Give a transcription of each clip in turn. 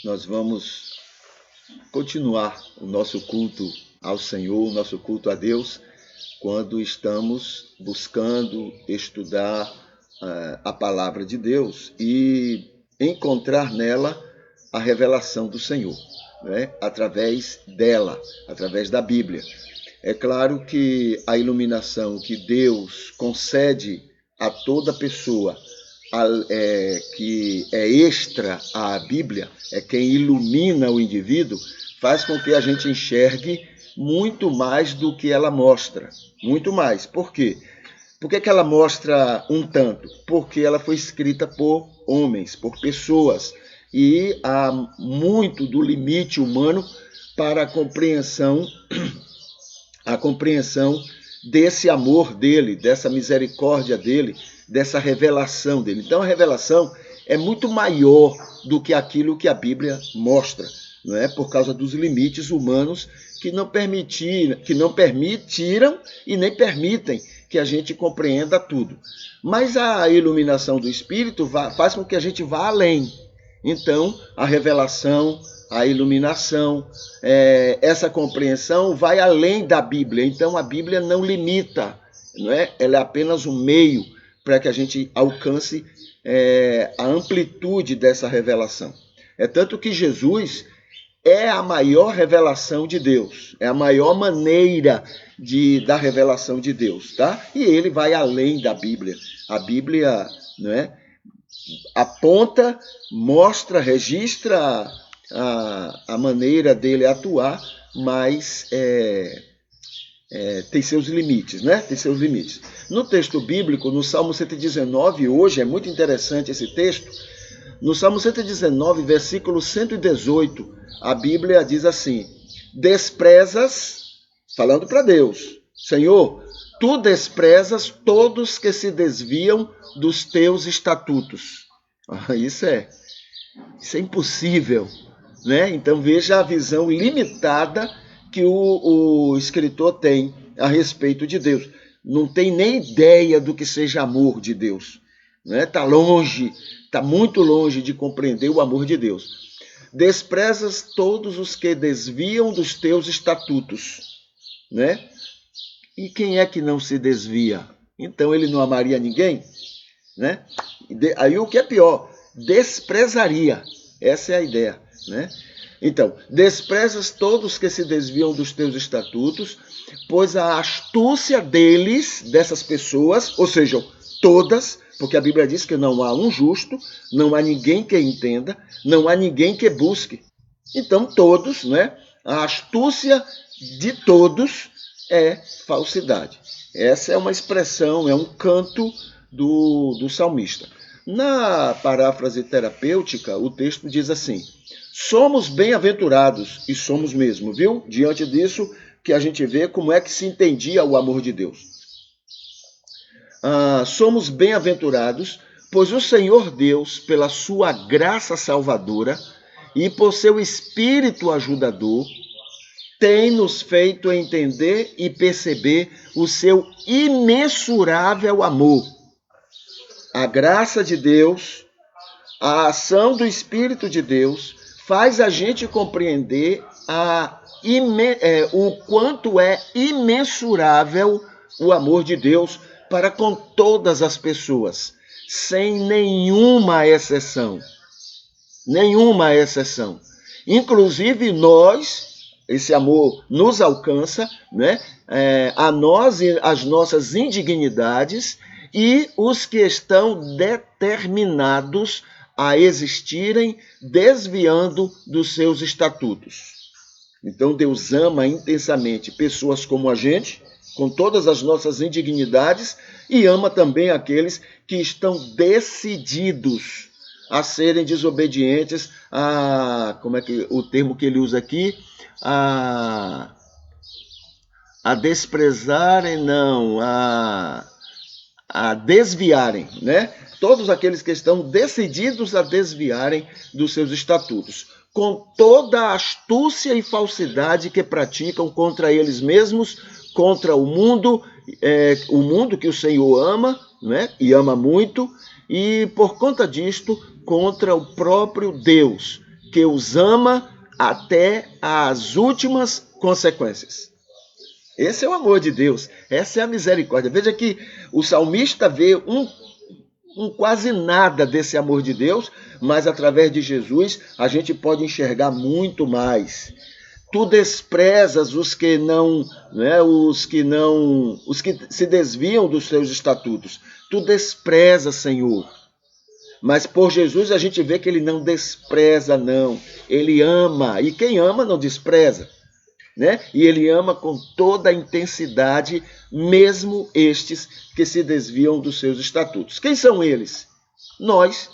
nós vamos continuar o nosso culto ao Senhor, o nosso culto a Deus, quando estamos buscando estudar a palavra de Deus e encontrar nela a revelação do Senhor, né? Através dela, através da Bíblia. É claro que a iluminação que Deus concede a toda pessoa, que é extra à Bíblia, é quem ilumina o indivíduo, faz com que a gente enxergue muito mais do que ela mostra. Muito mais. Por quê? Por que ela mostra um tanto? Porque ela foi escrita por homens, por pessoas. E há muito do limite humano para a compreensão desse amor dele, dessa misericórdia dele, dessa revelação dele. Então a revelação é muito maior do que aquilo que a Bíblia mostra, não é? Por causa dos limites humanos que não permitiram e nem permitem que a gente compreenda tudo. Mas a iluminação do Espírito faz com que a gente vá além. Então, a revelação, a iluminação, essa compreensão vai além da Bíblia. Então, a Bíblia não limita, não é? Ela é apenas um meio para que a gente alcance a amplitude dessa revelação. É tanto que Jesus é a maior revelação de Deus, é a maior maneira da revelação de Deus, tá? E ele vai além da Bíblia. A Bíblia, não é? Aponta, mostra, registra a maneira dele atuar, mas tem seus limites, né? Tem seus limites. No texto bíblico, no Salmo 119, hoje, é muito interessante esse texto, no Salmo 119, versículo 118, a Bíblia diz assim: desprezas, falando para Deus, Senhor, tu desprezas todos que se desviam dos teus estatutos. Isso é impossível, né? Então veja a visão limitada que o escritor tem a respeito de Deus. Não tem nem ideia do que seja amor de Deus, né? Está longe, está muito longe de compreender o amor de Deus. Desprezas todos os que desviam dos teus estatutos, né? E quem é que não se desvia? Então ele não amaria ninguém, né? Aí o que é pior, desprezaria. Essa é a ideia, né? Então, desprezas todos que se desviam dos teus estatutos, pois a astúcia deles, dessas pessoas, ou seja, todas, porque a Bíblia diz que não há um justo, não há ninguém que entenda, não há ninguém que busque. Então, todos, né? A astúcia de todos é falsidade. Essa é uma expressão, é um canto do salmista. Na paráfrase terapêutica, o texto diz assim: somos bem-aventurados, e somos mesmo, viu? Diante disso que a gente vê como é que se entendia o amor de Deus. Somos bem-aventurados, pois o Senhor Deus, pela sua graça salvadora e por seu Espírito ajudador, tem nos feito entender e perceber o seu imensurável amor. A graça de Deus, a ação do Espírito de Deus, faz a gente compreender o quanto é imensurável o amor de Deus para com todas as pessoas, sem nenhuma exceção. Nenhuma exceção. Inclusive nós, esse amor nos alcança, né? A nós e as nossas indignidades, e os que estão determinados a existirem desviando dos seus estatutos. Então Deus ama intensamente pessoas como a gente, com todas as nossas indignidades, e ama também aqueles que estão decididos a serem desobedientes como é que o termo que ele usa aqui? A desprezarem, não, a desviarem, né? Todos aqueles que estão decididos a desviarem dos seus estatutos, com toda a astúcia e falsidade que praticam contra eles mesmos, contra o mundo que o Senhor ama, né? E ama muito, e por conta disto, contra o próprio Deus, que os ama até as últimas consequências. Esse é o amor de Deus, essa é a misericórdia. Veja que o salmista vê um quase nada desse amor de Deus, mas através de Jesus a gente pode enxergar muito mais. Tu desprezas os que os que se desviam dos teus estatutos. Tu desprezas, Senhor. Mas por Jesus a gente vê que ele não despreza, não. Ele ama, e quem ama não despreza. E ele ama com toda a intensidade, mesmo estes que se desviam dos seus estatutos. Quem são eles? Nós,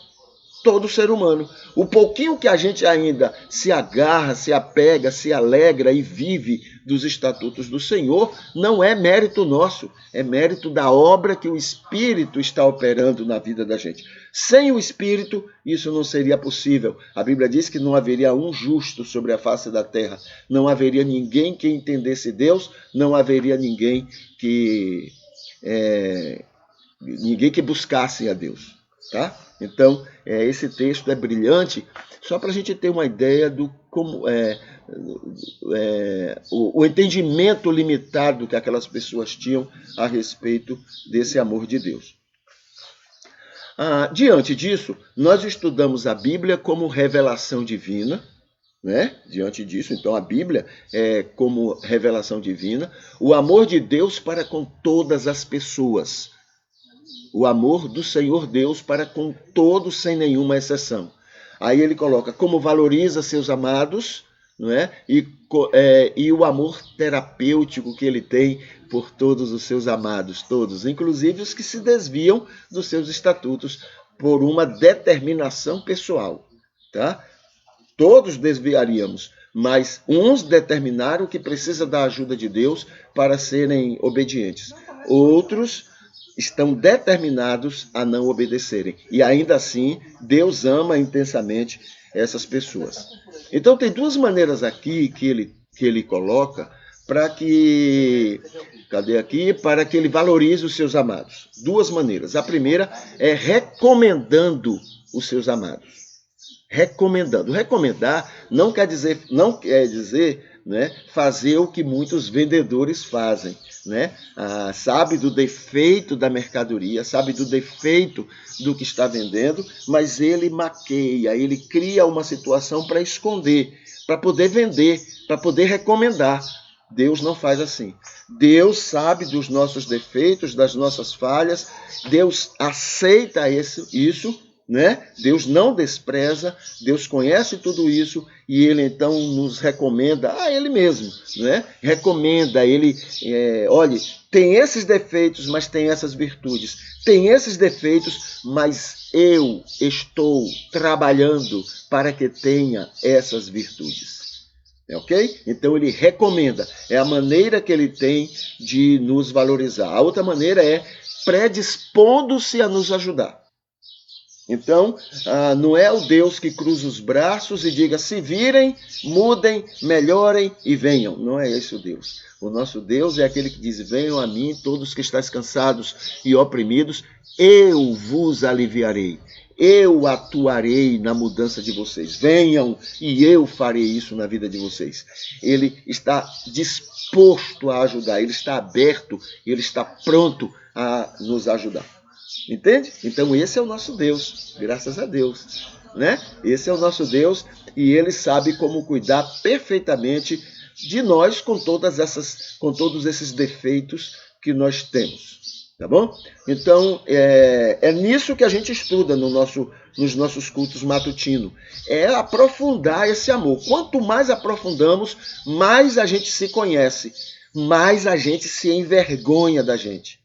todo ser humano. O pouquinho que a gente ainda se agarra, se apega, se alegra e vive dos estatutos do Senhor, não é mérito nosso, é mérito da obra que o Espírito está operando na vida da gente. Sem o Espírito, isso não seria possível. A Bíblia diz que não haveria um justo sobre a face da terra. Não haveria ninguém que entendesse Deus, não haveria ninguém que buscasse a Deus. Tá? Então, esse texto é brilhante, só para a gente ter uma ideia do como o entendimento limitado que aquelas pessoas tinham a respeito desse amor de Deus. Diante disso, nós estudamos a Bíblia como revelação divina, Diante disso, então, a Bíblia é como revelação divina, o amor de Deus para com todas as pessoas. O amor do Senhor Deus para com todos, sem nenhuma exceção. Aí ele coloca como valoriza seus amados, e o amor terapêutico que ele tem por todos os seus amados, todos, inclusive os que se desviam dos seus estatutos por uma determinação pessoal. Tá? Todos desviaríamos, mas uns determinaram que precisa da ajuda de Deus para serem obedientes. Outros estão determinados a não obedecerem. E ainda assim, Deus ama intensamente essas pessoas. Então, tem duas maneiras aqui que ele coloca para que ele valorize os seus amados. Duas maneiras. A primeira é recomendando os seus amados. Recomendando. Recomendar não quer dizer fazer o que muitos vendedores fazem. Sabe do defeito da mercadoria, sabe do defeito do que está vendendo, mas ele maqueia, ele cria uma situação para esconder, para poder vender, para poder recomendar. Deus não faz assim. Deus sabe dos nossos defeitos, das nossas falhas, Deus aceita isso, Deus não despreza, Deus conhece tudo isso e ele então nos recomenda a ele mesmo, Recomenda, ele, olha, tem esses defeitos, mas tem essas virtudes. Tem esses defeitos, mas eu estou trabalhando para que tenha essas virtudes. Ok? Então ele recomenda, é a maneira que ele tem de nos valorizar. A outra maneira é predispondo-se a nos ajudar. Então, não é o Deus que cruza os braços e diga, se virem, mudem, melhorem e venham. Não é esse o Deus. O nosso Deus é aquele que diz, venham a mim todos que estáis cansados e oprimidos, eu vos aliviarei. Eu atuarei na mudança de vocês. Venham e eu farei isso na vida de vocês. Ele está disposto a ajudar, ele está aberto, ele está pronto a nos ajudar. Entende? Então esse é o nosso Deus, graças a Deus, Esse é o nosso Deus e ele sabe como cuidar perfeitamente de nós com todos esses defeitos que nós temos, tá bom? Então é nisso que a gente estuda nos nossos cultos matutinos, é aprofundar esse amor. Quanto mais aprofundamos, mais a gente se conhece, mais a gente se envergonha da gente.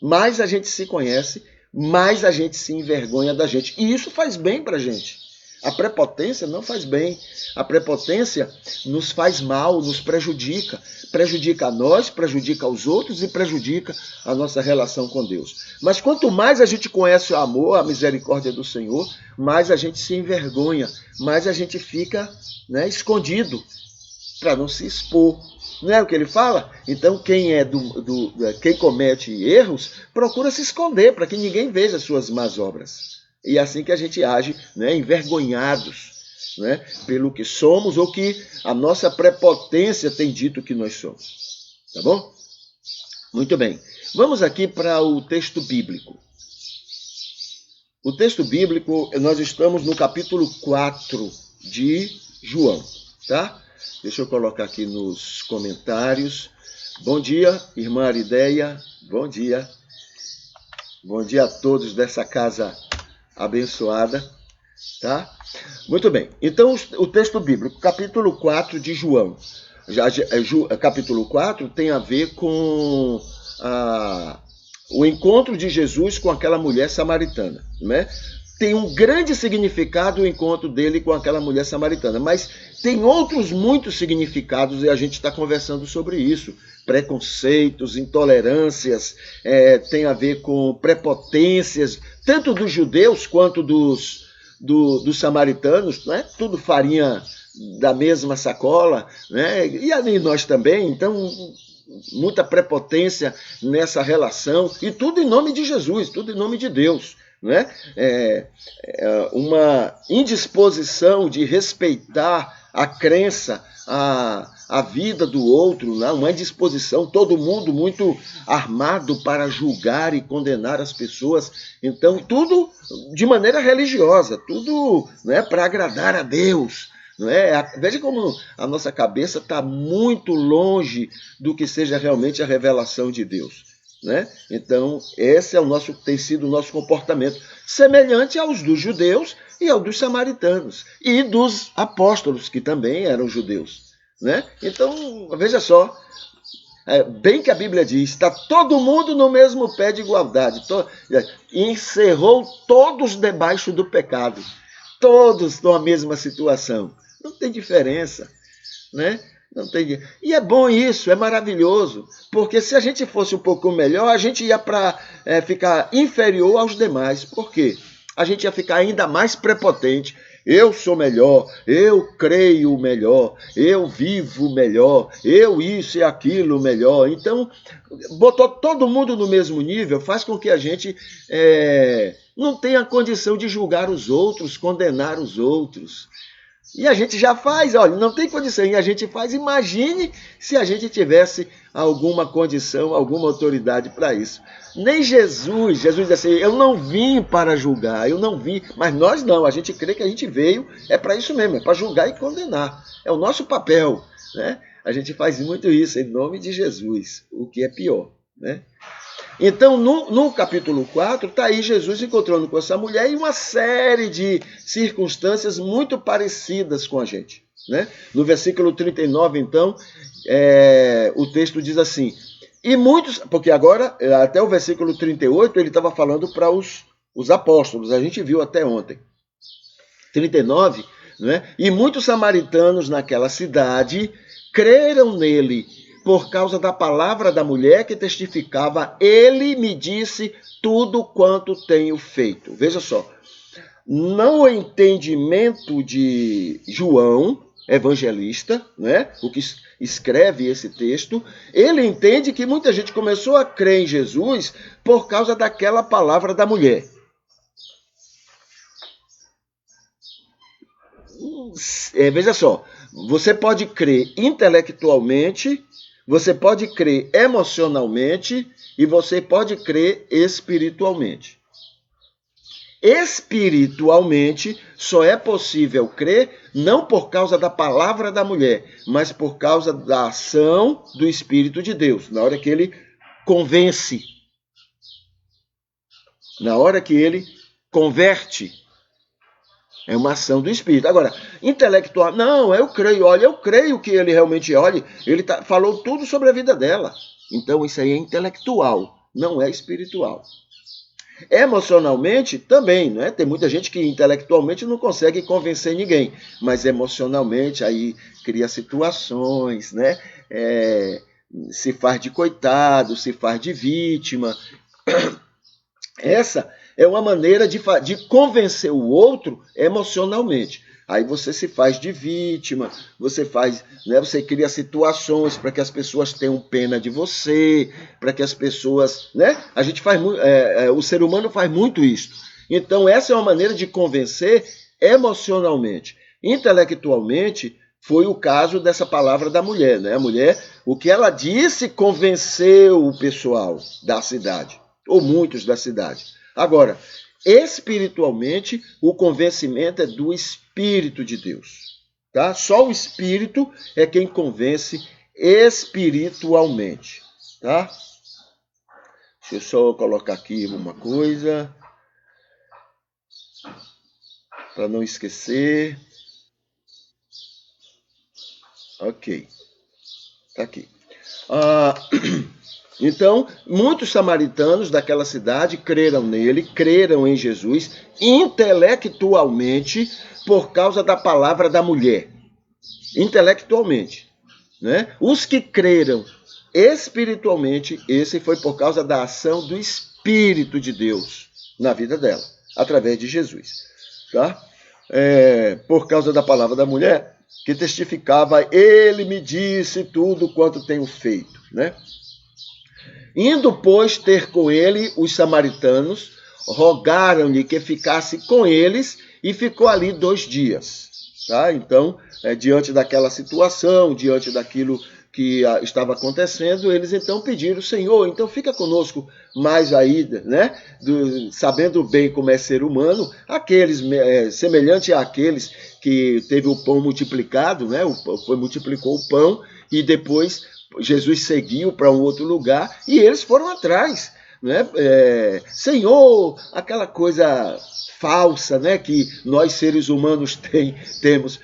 Mais a gente se conhece, mais a gente se envergonha da gente. E isso faz bem para a gente. A prepotência não faz bem. A prepotência nos faz mal, nos prejudica. Prejudica a nós, prejudica aos outros e prejudica a nossa relação com Deus. Mas quanto mais a gente conhece o amor, a misericórdia do Senhor, mais a gente se envergonha, mais a gente fica escondido para não se expor. Não é o que ele fala? Então, quem quem comete erros, procura se esconder para que ninguém veja as suas más obras. E é assim que a gente age, né, envergonhados, né, pelo que somos ou que a nossa prepotência tem dito que nós somos. Tá bom? Muito bem. Vamos aqui para o texto bíblico. O texto bíblico, nós estamos no capítulo 4 de João, tá? Deixa eu colocar aqui nos comentários. Bom dia, irmã Arideia. Bom dia. Bom dia a todos dessa casa abençoada, tá? Muito bem. Então, o texto bíblico, capítulo 4 de João. Capítulo 4 tem a ver com o encontro de Jesus com aquela mulher samaritana, né? Tem um grande significado o encontro dele com aquela mulher samaritana, mas tem outros muitos significados e a gente está conversando sobre isso. Preconceitos, intolerâncias, tem a ver com prepotências, tanto dos judeus quanto dos samaritanos, né? Tudo farinha da mesma sacola, né? E ali nós também, então muita prepotência nessa relação, e tudo em nome de Jesus, tudo em nome de Deus, né? Uma indisposição de respeitar a crença, a vida do outro, né? Uma indisposição, todo mundo muito armado para julgar e condenar as pessoas, então tudo de maneira religiosa, tudo, né, para agradar a Deus. Não é? Veja como a nossa cabeça está muito longe do que seja realmente a revelação de Deus, né? Então, esse tem sido o nosso comportamento, semelhante aos dos judeus e aos dos samaritanos, e dos apóstolos, que também eram judeus, né? Então, veja só, bem que a Bíblia diz, está todo mundo no mesmo pé de igualdade, encerrou todos debaixo do pecado, todos na mesma situação. Não tem diferença, né? Não tem. E é bom isso, é maravilhoso, porque se a gente fosse um pouco melhor, a gente ia para ficar inferior aos demais. Por quê? A gente ia ficar ainda mais prepotente. Eu sou melhor, eu creio melhor, eu vivo melhor, eu isso e aquilo melhor. Então, botou todo mundo no mesmo nível, faz com que a gente não tenha condição de julgar os outros, condenar os outros. E a gente já faz, olha, não tem condição, e a gente faz. Imagine se a gente tivesse alguma condição, alguma autoridade para isso. Nem Jesus disse assim, eu não vim para julgar, eu não vim, mas nós não, a gente crê que a gente veio, é para isso mesmo, é para julgar e condenar. É o nosso papel, né? A gente faz muito isso em nome de Jesus, o que é pior, né? Então, no capítulo 4, está aí Jesus encontrando com essa mulher e uma série de circunstâncias muito parecidas com a gente, né? No versículo 39, então, o texto diz assim, e muitos, porque agora, até o versículo 38, ele estava falando para os apóstolos, a gente viu até ontem. 39, né? E muitos samaritanos naquela cidade creram nele, por causa da palavra da mulher que testificava, ele me disse tudo quanto tenho feito. Veja só, no entendimento de João, evangelista, né, o que escreve esse texto, ele entende que muita gente começou a crer em Jesus por causa daquela palavra da mulher. Veja só, você pode crer intelectualmente, você pode crer emocionalmente e você pode crer espiritualmente. Espiritualmente, só é possível crer não por causa da palavra da mulher, mas por causa da ação do Espírito de Deus, na hora que ele convence, na hora que ele converte. É uma ação do Espírito. Agora, intelectual, não, eu creio que ele realmente, ele falou tudo sobre a vida dela. Então, isso aí é intelectual, não é espiritual. Emocionalmente, também, né? Tem muita gente que intelectualmente não consegue convencer ninguém, mas emocionalmente aí cria situações, né? Se faz de coitado, se faz de vítima. Essa é uma maneira de convencer o outro emocionalmente. Aí você se faz de vítima, você cria situações para que as pessoas tenham pena de você, para que as pessoas, né? A gente faz o ser humano faz muito isso. Então, essa é uma maneira de convencer emocionalmente. Intelectualmente, foi o caso dessa palavra da mulher, né? A mulher, o que ela disse convenceu o pessoal da cidade, ou muitos da cidade. Agora, espiritualmente, o convencimento é do Espírito de Deus. Tá? Só o Espírito é quem convence espiritualmente. Tá? Deixa eu só colocar aqui uma coisa, para não esquecer. Ok, tá aqui. Então, muitos samaritanos daquela cidade creram nele, creram em Jesus, intelectualmente, por causa da palavra da mulher. Intelectualmente. Né? Os que creram espiritualmente, esse foi por causa da ação do Espírito de Deus na vida dela, através de Jesus. Tá? Por causa da palavra da mulher, que testificava, ele me disse tudo quanto tenho feito. Né? Indo, pois, ter com ele os samaritanos, rogaram-lhe que ficasse com eles e ficou ali 2 dias. Tá? Então, diante daquela situação, diante daquilo que estava acontecendo, eles então pediram, Senhor, então fica conosco mais aí, né? Sabendo bem como é ser humano, aqueles, semelhante àqueles que teve o pão multiplicado, né? Multiplicou o pão e depois Jesus seguiu para um outro lugar e eles foram atrás, né? Senhor, aquela coisa falsa, né, que nós seres humanos temos.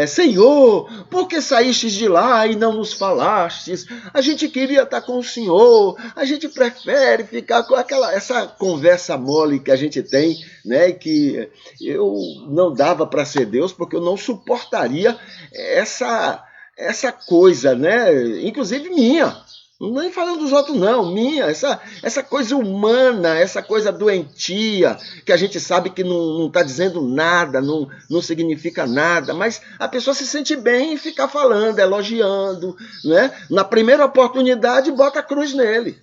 Senhor, por que saístes de lá e não nos falastes? A gente queria estar com o Senhor, a gente prefere ficar com essa conversa mole que a gente tem, né, que eu não dava para ser Deus, porque eu não suportaria essa coisa, né, inclusive minha. Nem falando dos outros, não, minha, essa coisa humana, essa coisa doentia, que a gente sabe que não está dizendo nada, não significa nada, mas a pessoa se sente bem em ficar falando, elogiando, né? Na primeira oportunidade, bota a cruz nele.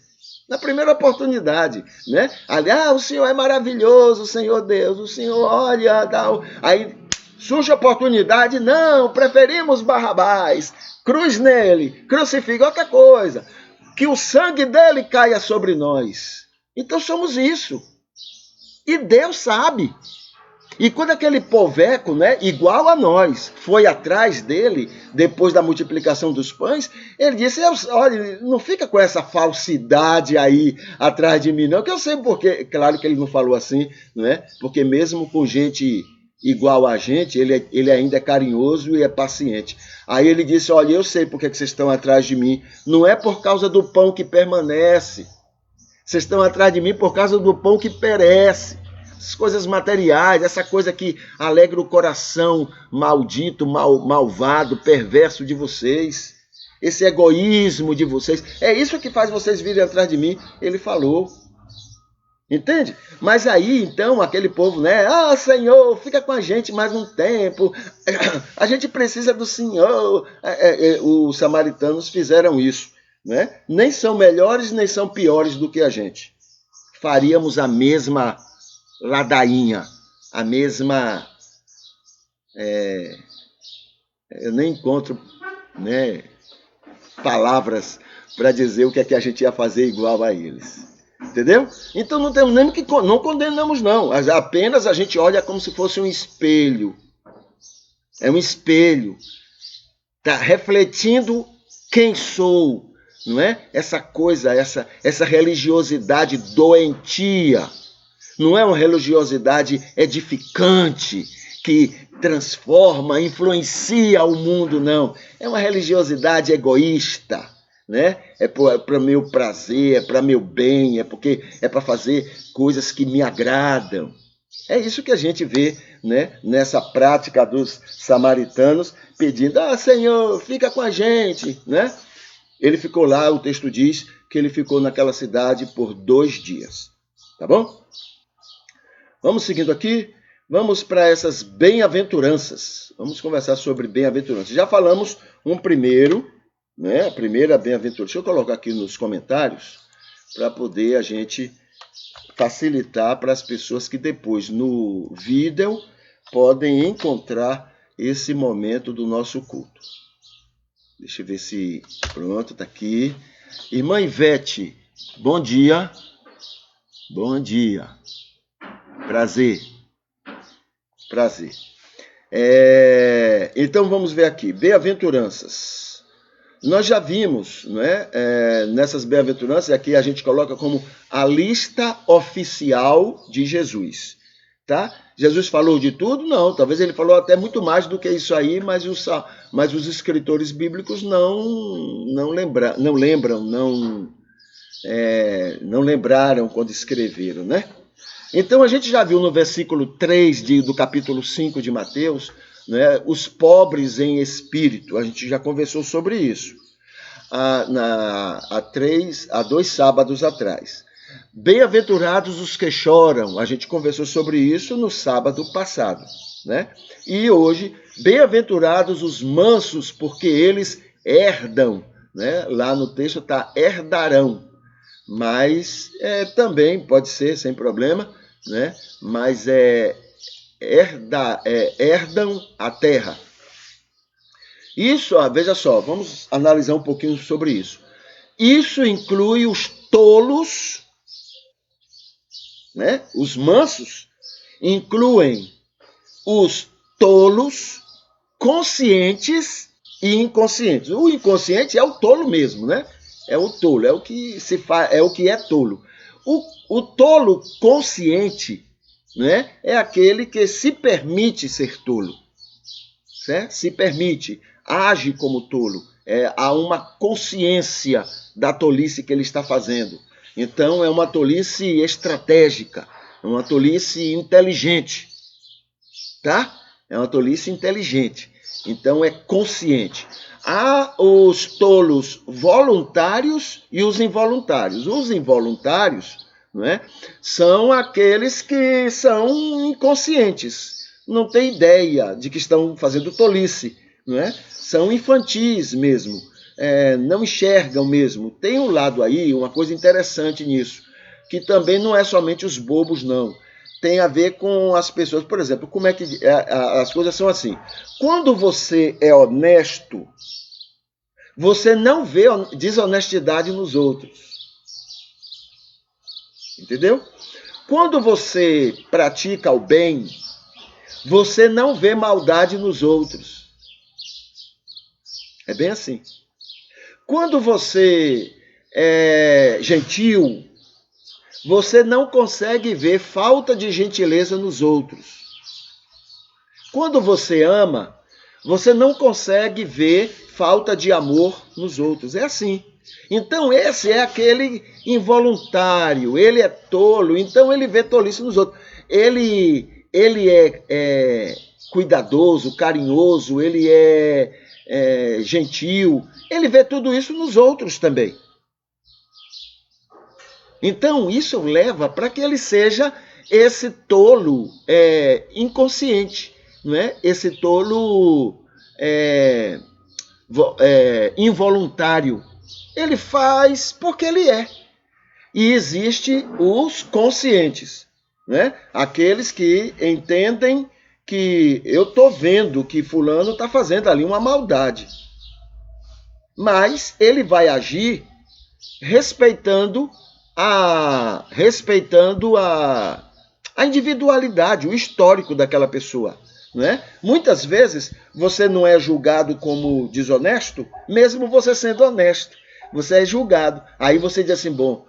Na primeira oportunidade, né? Ali, o Senhor é maravilhoso, Senhor Deus, o Senhor olha, tal. Aí surge a oportunidade, não, preferimos Barrabás, cruz nele, crucifica, outra coisa. Que o sangue dele caia sobre nós. Então somos isso. E Deus sabe. E quando aquele poveco, né, igual a nós, foi atrás dele, depois da multiplicação dos pães, ele disse, olha, não fica com essa falsidade aí atrás de mim, não, que eu sei porque, claro que ele não falou assim, né, porque mesmo com gente igual a gente, ele ainda é carinhoso e é paciente. Aí ele disse, olha, eu sei porque vocês estão atrás de mim. Não é por causa do pão que permanece. Vocês estão atrás de mim por causa do pão que perece. Essas coisas materiais, essa coisa que alegra o coração maldito, malvado, perverso de vocês. Esse egoísmo de vocês. É isso que faz vocês virem atrás de mim. Ele falou. Entende? Mas aí, então, aquele povo, né? Senhor, fica com a gente mais um tempo. A gente precisa do Senhor. Os samaritanos fizeram isso, né? Nem são melhores, nem são piores do que a gente. Faríamos a mesma ladainha, a mesma... eu nem encontro, né, palavras para dizer o que é que a gente ia fazer igual a eles. Entendeu? Então não temos nem que... Não condenamos, não. Apenas a gente olha como se fosse um espelho. É um espelho. Está refletindo quem sou. Não é? Essa coisa, essa religiosidade doentia. Não é uma religiosidade edificante, que transforma, influencia o mundo, não. É uma religiosidade egoísta. Né? É para meu prazer, é para meu bem, porque é para fazer coisas que me agradam. É isso que a gente vê, né, nessa prática dos samaritanos, pedindo, Senhor, fica com a gente. Né? Ele ficou lá, o texto diz que ele ficou naquela cidade por 2 dias. Tá bom? Vamos seguindo aqui, vamos para essas bem-aventuranças. Vamos conversar sobre bem-aventuranças. Já falamos um primeiro... Né? A primeira bem-aventurança. Deixa eu colocar aqui nos comentários para poder a gente facilitar para as pessoas que depois no vídeo podem encontrar esse momento do nosso culto. Deixa eu ver se... Pronto, está aqui. Irmã Ivete, bom dia. Bom dia. Prazer. Então vamos ver aqui. Bem-aventuranças. Nós já vimos, nessas bem-aventuranças, aqui a gente coloca como a lista oficial de Jesus. Tá? Jesus falou de tudo? Não, talvez ele falou até muito mais do que isso aí, mas os escritores bíblicos não lembraram quando escreveram, né? Então a gente já viu no versículo 3 do capítulo 5 de Mateus, os pobres em espírito. A gente já conversou sobre isso há 2 sábados atrás. Bem-aventurados os que choram. A gente conversou sobre isso no sábado passado, né? E hoje, bem-aventurados os mansos, porque eles herdam, né? Lá no texto está herdarão, mas também pode ser sem problema, né? Mas herdam a terra. Isso, veja só, vamos analisar um pouquinho sobre isso. Isso inclui os tolos, né? Os mansos incluem os tolos, conscientes e inconscientes. O inconsciente é o tolo mesmo, né? É o tolo, é o que se faz, é o que é tolo. O tolo consciente, né, é aquele que se permite ser tolo, certo? Se permite, age como tolo, há uma consciência da tolice que ele está fazendo. Então, é uma tolice estratégica, é uma tolice inteligente, tá? É uma tolice inteligente, então é consciente. Há os tolos voluntários e os involuntários. Os involuntários, são aqueles que são inconscientes, não têm ideia de que estão fazendo tolice, São infantis mesmo, não enxergam mesmo. Tem um lado aí, uma coisa interessante nisso, que também não é somente os bobos, não. Tem a ver com as pessoas. Por exemplo, como é que as coisas são assim? Quando você é honesto, você não vê desonestidade nos outros. Entendeu? Quando você pratica o bem, você não vê maldade nos outros. É bem assim. Quando você é gentil, você não consegue ver falta de gentileza nos outros. Quando você ama, você não consegue ver falta de amor nos outros. É assim. Então esse é aquele involuntário, ele é tolo, então ele vê tolice nos outros. Ele é cuidadoso, carinhoso, ele é gentil, ele vê tudo isso nos outros também. Então isso leva para que ele seja esse tolo inconsciente, não é? Esse tolo involuntário. Ele faz porque ele é. E existem os conscientes, né? Aqueles que entendem que eu estou vendo que fulano está fazendo ali uma maldade. Mas ele vai agir respeitando a individualidade, o histórico daquela pessoa. Né? Muitas vezes você não é julgado como desonesto, mesmo você sendo honesto. Você é julgado. Aí você diz assim, bom,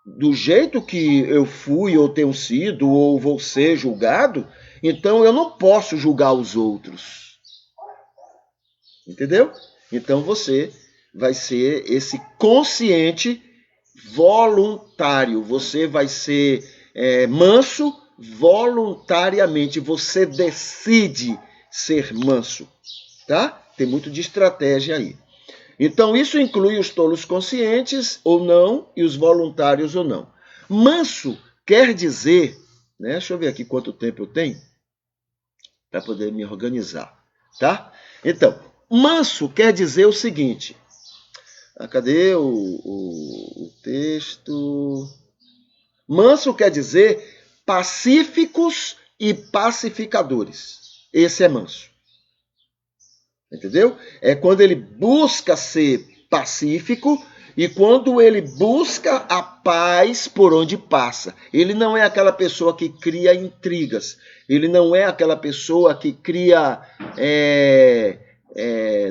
do jeito que eu fui ou tenho sido ou vou ser julgado, então eu não posso julgar os outros. Entendeu? Então você vai ser esse consciente voluntário. Você vai ser manso voluntariamente. Você decide ser manso. Tá? Tem muito de estratégia aí. Então, isso inclui os tolos conscientes ou não e os voluntários ou não. Manso quer dizer, deixa eu ver aqui quanto tempo eu tenho para poder me organizar, tá? Então, manso quer dizer o seguinte. Cadê o texto? Manso quer dizer pacíficos e pacificadores. Esse é manso. Entendeu? É quando ele busca ser pacífico e quando ele busca a paz por onde passa. Ele não é aquela pessoa que cria intrigas. Ele não é aquela pessoa que cria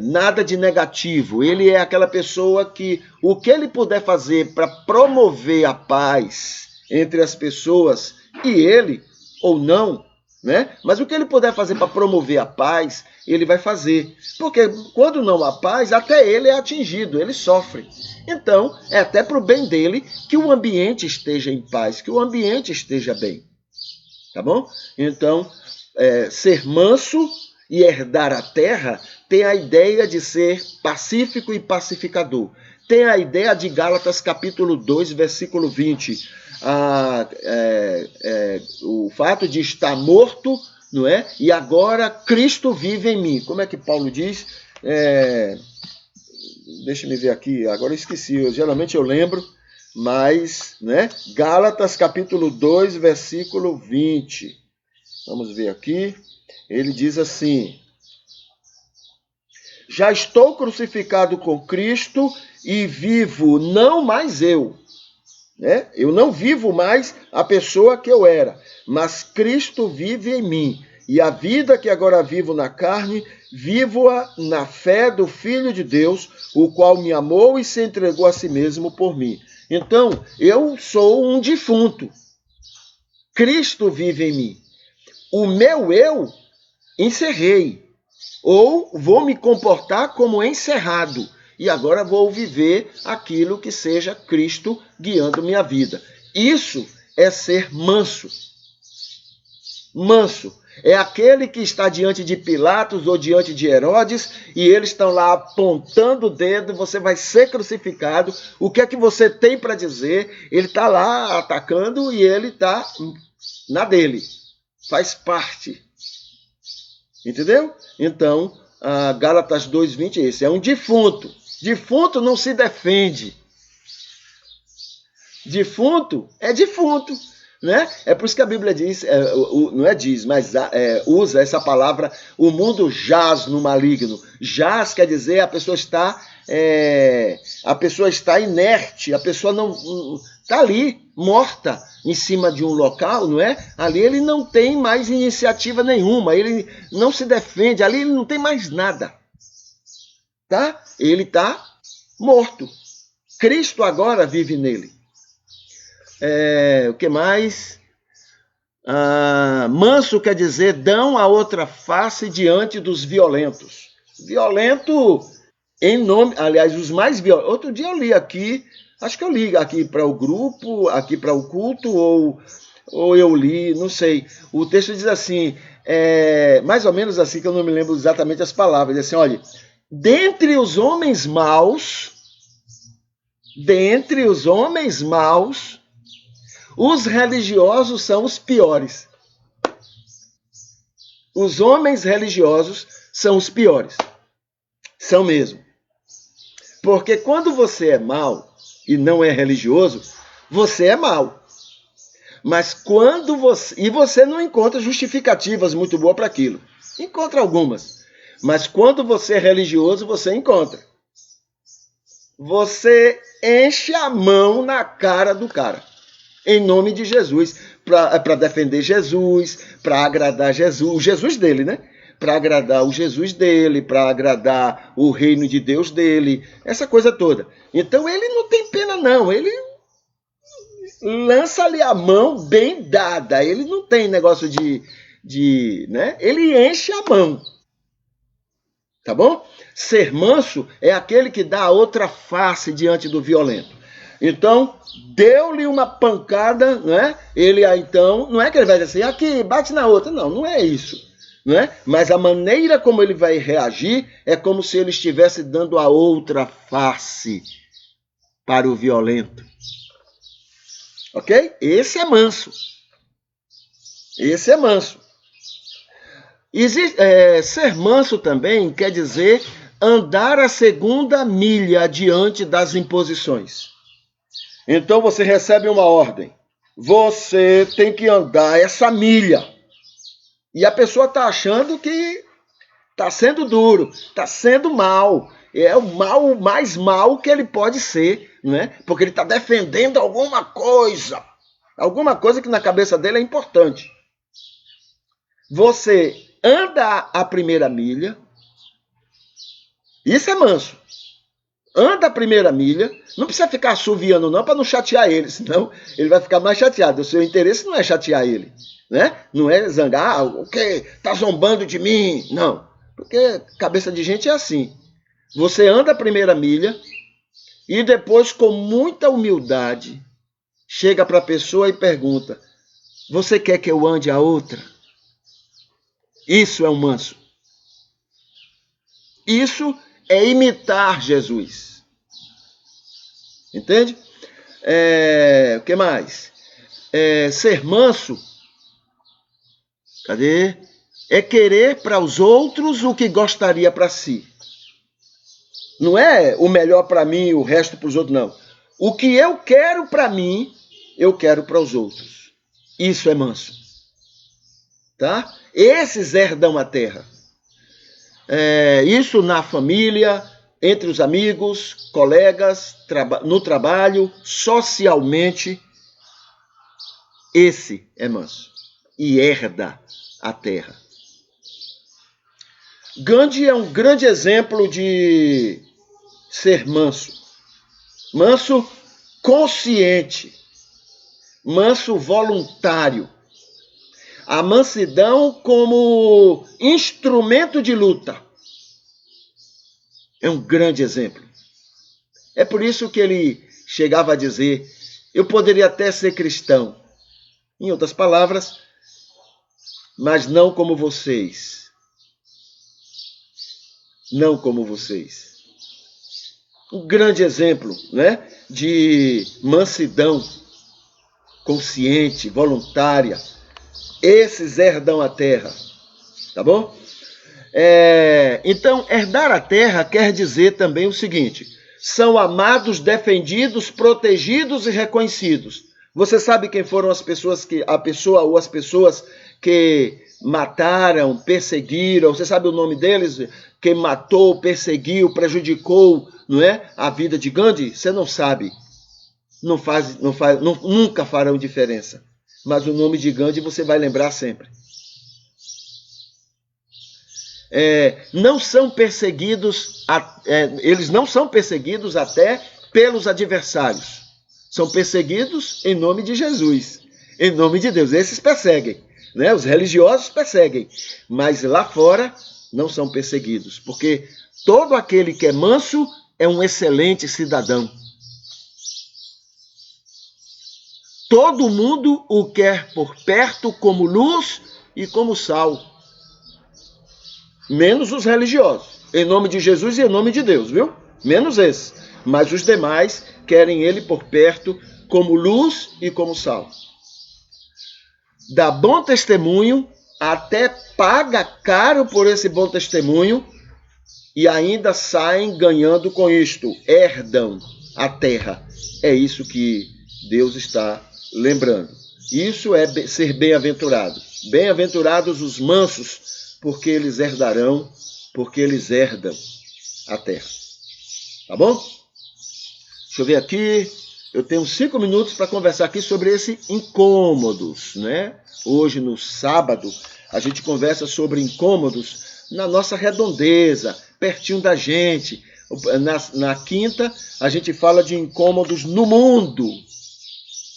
nada de negativo. Ele é aquela pessoa que o que ele puder fazer para promover a paz entre as pessoas e ele, ou não, né? Mas o que ele puder fazer para promover a paz, ele vai fazer. Porque quando não há paz, até ele é atingido, ele sofre. Então, é até para o bem dele que o ambiente esteja em paz, que o ambiente esteja bem. Tá bom? Então, ser manso e herdar a terra tem a ideia de ser pacífico e pacificador. Tem a ideia de Gálatas capítulo 2, versículo 20. O fato de estar morto, não é? E agora Cristo vive em mim. Como é que Paulo diz? Deixa eu ver aqui, agora eu esqueci. Geralmente eu lembro, mas, né? Gálatas capítulo 2, versículo 20. Vamos ver aqui. Ele diz assim: já estou crucificado com Cristo e vivo não mais eu. Né? Eu não vivo mais a pessoa que eu era, mas Cristo vive em mim. E a vida que agora vivo na carne, vivo-a na fé do Filho de Deus, o qual me amou e se entregou a si mesmo por mim. Então, eu sou um defunto. Cristo vive em mim. O meu eu encerrei, ou vou me comportar como encerrado. E agora vou viver aquilo que seja Cristo guiando minha vida. Isso é ser manso. Manso é aquele que está diante de Pilatos ou diante de Herodes e eles estão lá apontando o dedo, você vai ser crucificado. O que é que você tem para dizer? Ele está lá atacando e ele está na dele. Faz parte. Entendeu? Então, Gálatas 2:20 é esse. É um defunto. Defunto não se defende. Defunto é defunto, né? É por isso que a Bíblia diz, usa essa palavra, o mundo jaz no maligno. Jaz quer dizer a pessoa está inerte, a pessoa não está ali, morta, em cima de um local, não é? Ali ele não tem mais iniciativa nenhuma, ele não se defende, ali ele não tem mais nada. Tá? Ele está morto. Cristo agora vive nele. O que mais? Manso quer dizer dão a outra face diante dos violentos. Violento em nome, aliás, os mais violentos. Outro dia eu li aqui, acho que eu li aqui para o grupo, aqui para o culto, ou eu li, não sei. O texto diz assim, mais ou menos assim, que eu não me lembro exatamente as palavras. Diz assim, olha, dentre os homens maus, os religiosos são os piores. Os homens religiosos são os piores. São mesmo. Porque quando você é mau e não é religioso, você é mau. Mas quando você não encontra justificativas muito boas para aquilo. Encontra algumas. Mas quando você é religioso, você encontra. Você enche a mão na cara do cara. Em nome de Jesus. Para defender Jesus, para agradar Jesus. O Jesus dele, né? Para agradar o Jesus dele, para agradar o reino de Deus dele. Essa coisa toda. Então ele não tem pena não. Ele lança-lhe a mão bem dada. Ele não tem negócio né? Ele enche a mão. Tá bom? Ser manso é aquele que dá a outra face diante do violento. Então, deu-lhe uma pancada, né? Ele então, não é que ele vai dizer assim, aqui, bate na outra. Não, não é isso. Né? Mas a maneira como ele vai reagir é como se ele estivesse dando a outra face para o violento. Ok? Esse é manso. Esse é manso. Ser manso também quer dizer andar a segunda milha diante das imposições. Então você recebe uma ordem. você tem que andar essa milha. E a pessoa está achando que está sendo duro, está sendo mal. É o mal mais mal que ele pode ser, né? Porque ele está defendendo alguma coisa que na cabeça dele é importante. Você anda a primeira milha, isso é manso. Anda a primeira milha, não precisa ficar assoviando não, para não chatear ele, senão ele vai ficar mais chateado. O seu interesse não é chatear ele, né? Não é zangar, o quê? Tá zombando de mim? Não, porque cabeça de gente é assim. Você anda a primeira milha e depois, com muita humildade, chega para a pessoa e pergunta: você quer que eu ande a outra? Isso é um manso. Isso é imitar Jesus. Entende? O que mais? Ser manso, cadê? É querer para os outros o que gostaria para si. Não é o melhor para mim e o resto para os outros, não. O que eu quero para mim, eu quero para os outros. Isso é manso. Tá? Esses herdam a terra. Isso na família, entre os amigos, colegas, no trabalho, socialmente. Esse é manso e herda a terra. Gandhi é um grande exemplo de ser manso. Manso consciente. Manso voluntário. A mansidão como instrumento de luta. É um grande exemplo. É por isso que ele chegava a dizer: eu poderia até ser cristão. Em outras palavras, mas não como vocês. Não como vocês. Um grande exemplo, né, de mansidão consciente, voluntária. Esses herdam a terra. Tá bom? Então, herdar a terra quer dizer também o seguinte: são amados, defendidos, protegidos e reconhecidos. Você sabe quem foram as pessoas que mataram, perseguiram? Você sabe o nome deles? Quem matou, perseguiu, prejudicou, não é? A vida de Gandhi? Você não sabe. Nunca farão diferença. Mas o nome de Gandhi você vai lembrar sempre. Não são perseguidos, eles não são perseguidos até pelos adversários. São perseguidos em nome de Jesus, em nome de Deus. Esses perseguem, né? Os religiosos perseguem, mas lá fora não são perseguidos, porque todo aquele que é manso é um excelente cidadão. Todo mundo o quer por perto como luz e como sal. Menos os religiosos, em nome de Jesus e em nome de Deus, viu? Menos esses. Mas os demais querem ele por perto como luz e como sal. Dá bom testemunho, até paga caro por esse bom testemunho e ainda saem ganhando com isto. Herdam a terra. É isso que Deus está lembrando. Isso é ser bem-aventurado. Bem-aventurados os mansos, porque eles herdam a terra. Tá bom? Deixa eu ver aqui. Eu tenho 5 minutos para conversar aqui sobre esse incômodos, né? Hoje, no sábado, a gente conversa sobre incômodos na nossa redondeza, pertinho da gente. Na quinta, a gente fala de incômodos no mundo.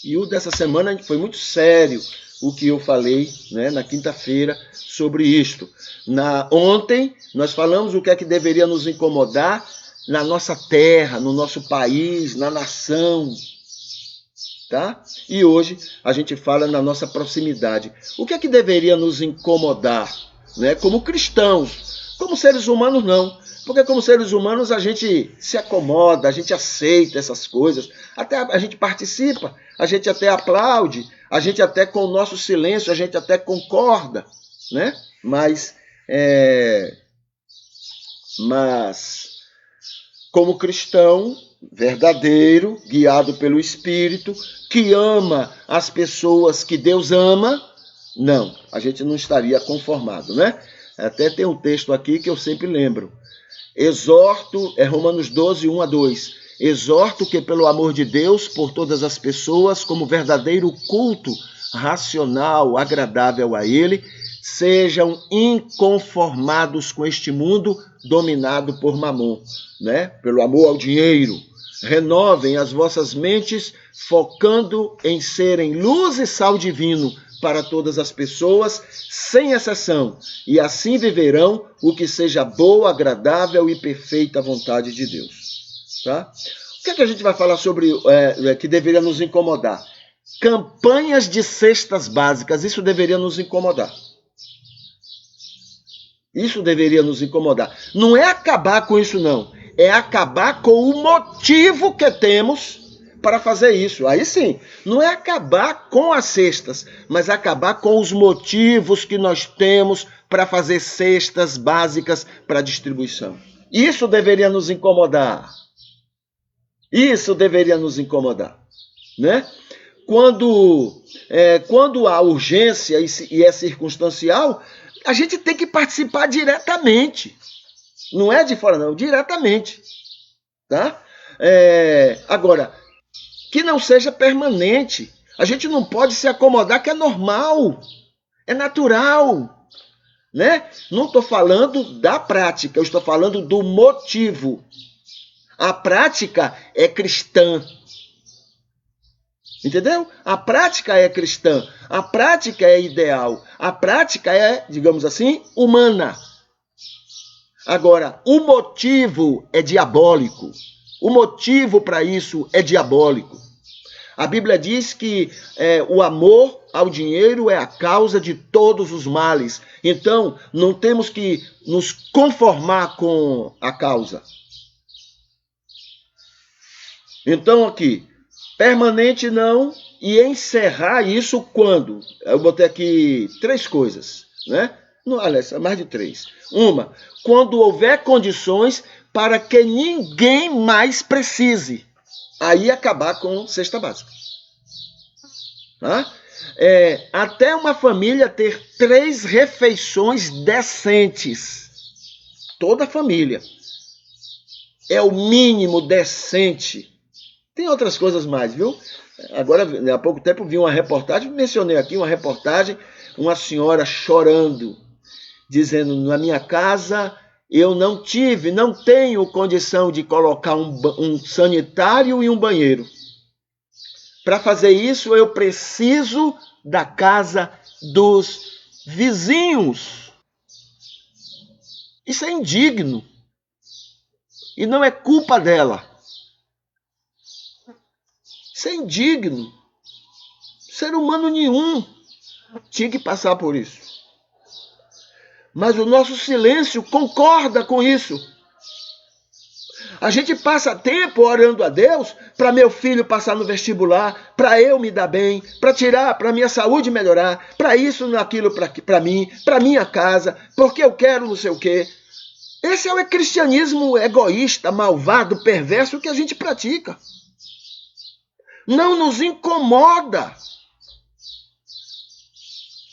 E o dessa semana foi muito sério o que eu falei, né, na quinta-feira sobre isto. Ontem, nós falamos o que é que deveria nos incomodar na nossa terra, no nosso país, na nação, tá? E hoje a gente fala na nossa proximidade. O que é que deveria nos incomodar, né? Como cristãos, como seres humanos não, porque como seres humanos a gente se acomoda, a gente aceita essas coisas, até a gente participa, a gente até aplaude, a gente até com o nosso silêncio, a gente até concorda, né? Mas como cristão verdadeiro, guiado pelo Espírito, que ama as pessoas que Deus ama, não, a gente não estaria conformado, né? Até tem um texto aqui que eu sempre lembro. Exorto, é Romanos 12, 1-2. Exorto que pelo amor de Deus, por todas as pessoas, como verdadeiro culto racional, agradável a Ele, sejam inconformados com este mundo dominado por Mamon, né? Pelo amor ao dinheiro. Renovem as vossas mentes, focando em serem luz e sal divino para todas as pessoas, sem exceção, e assim viverão o que seja boa, agradável e perfeita vontade de Deus. Tá? O que é que a gente vai falar sobre que deveria nos incomodar? Campanhas de cestas básicas, isso deveria nos incomodar. Isso deveria nos incomodar. Não é acabar com isso, não. É acabar com o motivo que temos para fazer isso. Aí sim, não é acabar com as cestas, mas acabar com os motivos que nós temos para fazer cestas básicas para distribuição. Isso deveria nos incomodar. Isso deveria nos incomodar, né? Quando há urgência e é circunstancial, a gente tem que participar diretamente. Não é de fora, não, diretamente. Tá? Agora, que não seja permanente. A gente não pode se acomodar, que é normal, é natural. Né? Não estou falando da prática, eu estou falando do motivo. A prática é cristã. Entendeu? A prática é cristã, a prática é ideal, a prática é, digamos assim, humana. Agora, o motivo é diabólico. O motivo para isso é diabólico. A Bíblia diz que o amor ao dinheiro é a causa de todos os males. Então, não temos que nos conformar com a causa. Então, aqui, permanente não, e encerrar isso quando? Eu botei aqui 3 coisas, né? Não, aliás, mais de 3. Uma, quando houver condições para que ninguém mais precise. Aí acabar com cesta básica. Tá? Até uma família ter 3 refeições decentes. Toda família. É o mínimo decente. Tem outras coisas mais, viu? Agora, há pouco tempo, vi uma reportagem, mencionei aqui uma reportagem, uma senhora chorando, dizendo, na minha casa eu não tenho condição de colocar um sanitário e um banheiro. Para fazer isso, eu preciso da casa dos vizinhos. Isso é indigno. E não é culpa dela. Isso é indigno. Ser humano nenhum tinha que passar por isso. Mas o nosso silêncio concorda com isso. A gente passa tempo orando a Deus para meu filho passar no vestibular, para eu me dar bem, para minha saúde melhorar, para isso, naquilo, para mim, para minha casa, porque eu quero não sei o quê. Esse é o cristianismo egoísta, malvado, perverso que a gente pratica. Não nos incomoda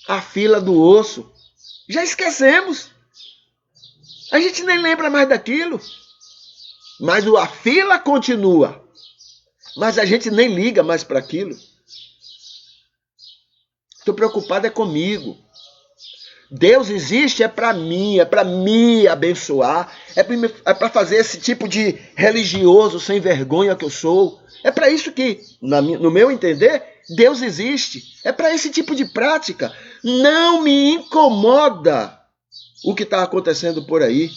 a fila do osso. Já esquecemos. A gente nem lembra mais daquilo. Mas a fila continua. Mas a gente nem liga mais para aquilo. Estou preocupado comigo. Deus existe para mim, é para me abençoar, é para fazer esse tipo de religioso sem vergonha que eu sou. É para isso que, no meu entender, Deus existe. É para esse tipo de prática. Não me incomoda o que está acontecendo por aí.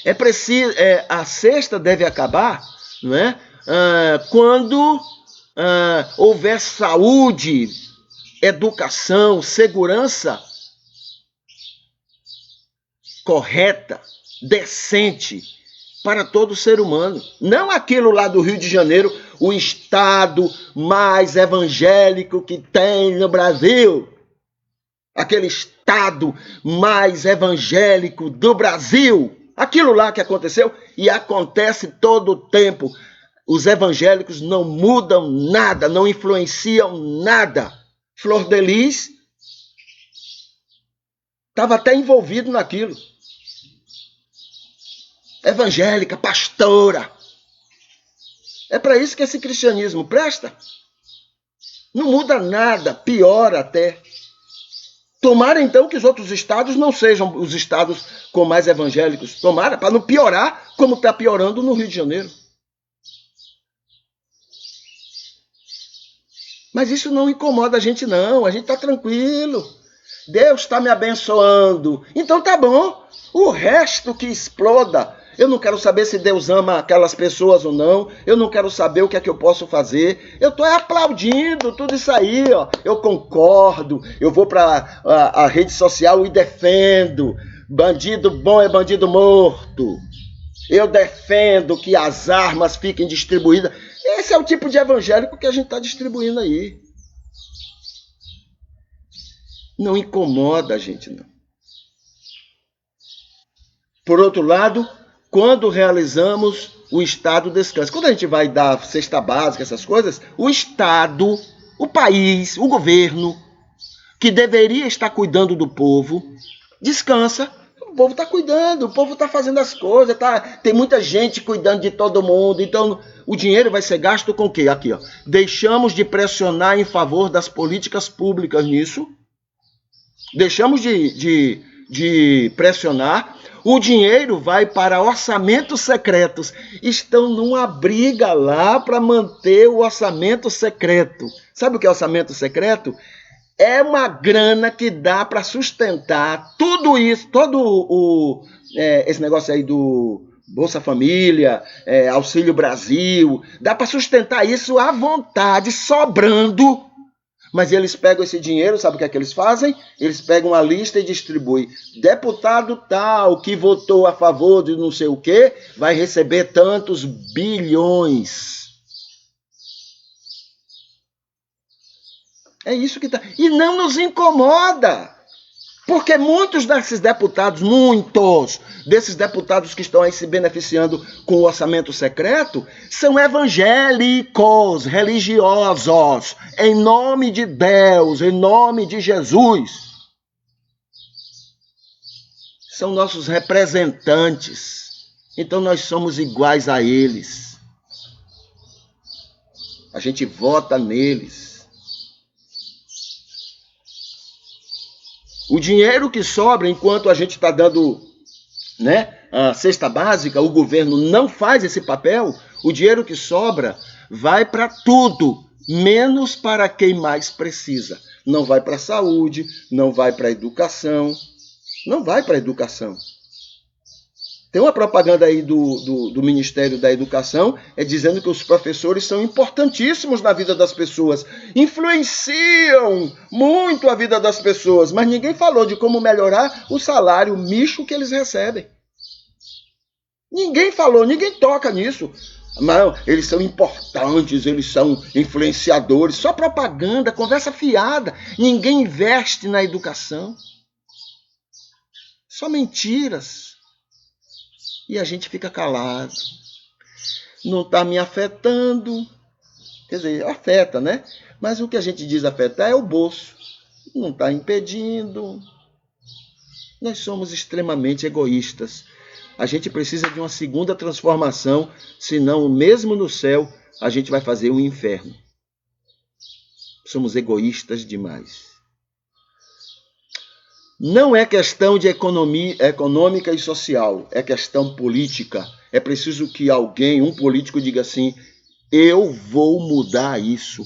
É preciso, a cesta deve acabar, não é? Quando houver saúde, educação, segurança correta, decente para todo ser humano. Não aquilo lá do Rio de Janeiro, o estado mais evangélico que tem no Brasil. Aquele estado mais evangélico do Brasil. Aquilo lá que aconteceu, e acontece todo o tempo. Os evangélicos não mudam nada, não influenciam nada. Flor de Lis estava até envolvido naquilo. Evangélica, pastora. É para isso que esse cristianismo presta. Não muda nada, piora até. Tomara então que os outros estados não sejam os estados com mais evangélicos. Tomara, para não piorar como está piorando no Rio de Janeiro. Mas isso não incomoda a gente não, a gente está tranquilo. Deus está me abençoando. Então tá bom, o resto que exploda. Eu não quero saber se Deus ama aquelas pessoas ou não. Eu não quero saber o que é que eu posso fazer. Eu estou aplaudindo tudo isso aí. Ó. Eu concordo. Eu vou para a rede social e defendo. Bandido bom é bandido morto. Eu defendo que as armas fiquem distribuídas. Esse é o tipo de evangélico que a gente está distribuindo aí. Não incomoda a gente, não. Por outro lado, quando realizamos o Estado descansa. Quando a gente vai dar cesta básica, essas coisas, o Estado, o país, o governo, que deveria estar cuidando do povo, descansa. O povo está cuidando, o povo está fazendo as coisas, tem muita gente cuidando de todo mundo. Então, o dinheiro vai ser gasto com o quê? Aqui, ó. Deixamos de pressionar em favor das políticas públicas nisso. Deixamos de pressionar. O dinheiro vai para orçamentos secretos. Estão numa briga lá para manter o orçamento secreto. Sabe o que é orçamento secreto? É uma grana que dá para sustentar tudo isso, esse negócio aí do Bolsa Família, Auxílio Brasil. Dá para sustentar isso à vontade, sobrando. Mas eles pegam esse dinheiro, sabe o que é que eles fazem? Eles pegam a lista e distribuem. Deputado tal, que votou a favor de não sei o quê, vai receber tantos bilhões. É isso que está. E não nos incomoda. Porque muitos desses deputados que estão aí se beneficiando com o orçamento secreto, são evangélicos, religiosos, em nome de Deus, em nome de Jesus. São nossos representantes. Então nós somos iguais a eles. A gente vota neles. O dinheiro que sobra, enquanto a gente está dando, a cesta básica, o governo não faz esse papel, o dinheiro que sobra vai para tudo, menos para quem mais precisa. Não vai para a saúde, não vai para a educação, não vai para a educação. Tem uma propaganda aí do Ministério da Educação dizendo que os professores são importantíssimos na vida das pessoas, influenciam muito a vida das pessoas, mas ninguém falou de como melhorar o salário micho que eles recebem. Ninguém falou, ninguém toca nisso. Não, eles são importantes, eles são influenciadores, só propaganda, conversa fiada. Ninguém investe na educação. Só mentiras. E a gente fica calado. Não está me afetando. Quer dizer, afeta, né? Mas o que a gente diz afetar é o bolso. Não está impedindo. Nós somos extremamente egoístas. A gente precisa de uma segunda transformação, senão, mesmo no céu, a gente vai fazer um inferno. Somos egoístas demais. Não é questão de economia econômica e social, é questão política. É preciso que alguém, um político, diga assim: eu vou mudar isso,